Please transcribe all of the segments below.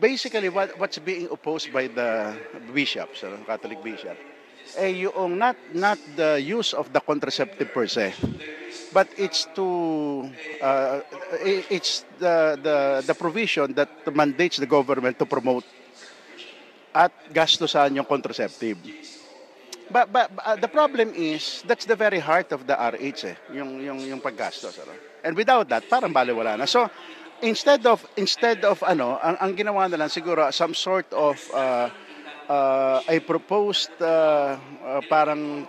basically what's being opposed by the bishops, Catholic bishop, yung not the use of the contraceptive per se, but it's uh, it's the provision that mandates the government to promote at gastusan yung contraceptive. But the problem is that's the very heart of the RH, yung paggastos, ano? And without that, parang baliwala na. So instead of ang ginawa na lang siguro some sort of a proposed parang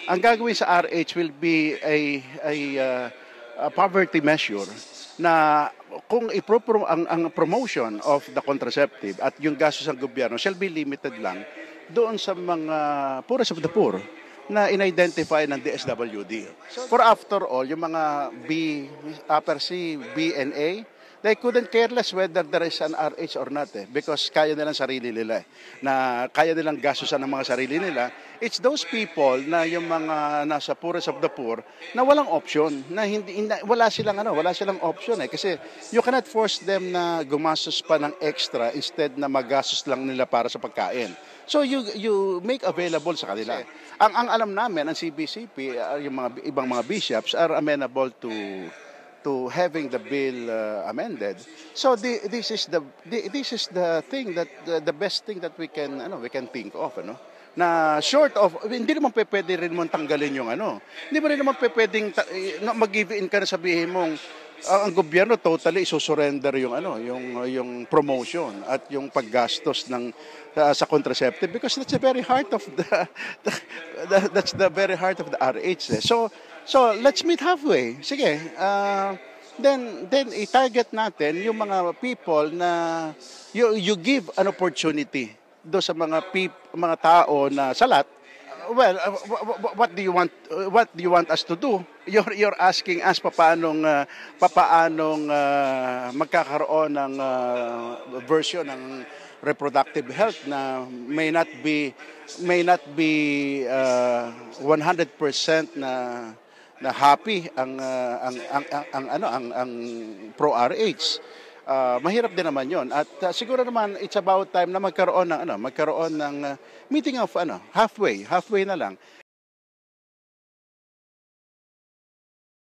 ang gagawin sa RH will be a poverty measure na kung ang promotion of the contraceptive at yung gastos ng gobyerno shall be limited lang doon sa mga poorest of the poor na in-identify ng DSWD. For after all, yung mga upper C, B, and A, they couldn't care less whether there is an RH or not because kaya nilang sarili nila na kaya nilang gastusan ng mga sarili nila. It's those people na yung mga nasa poorest of the poor na walang option, na wala silang option kasi you cannot force them na gumastos pa ng extra instead na magastos lang nila para sa pagkain. So you make available sa kanila. Ang alam namin, ang CBCP, yung mga ibang mga bishops are amenable to having the bill amended. So this is the thing that the best thing that we can think of, na short of hindi naman pwede rin mong tanggalin yung hindi mo rin naman pwedeng mag-give in ka na sabihin mong ang gobyerno totally isusurrender yung promotion at yung paggastos ng sa contraceptive because that's the very heart of that's the very heart of the RH. So let's meet halfway. Sige. Then i-target natin yung mga people na you give an opportunity do sa mga tao na salat. Well, what do you want us to do? You're asking us papaanong magkakaroon ng version ng reproductive health na may not be 100% na happy ang pro RH. Mahirap din naman 'yon at siguro naman it's about time na magkaroon ng meeting of halfway na lang.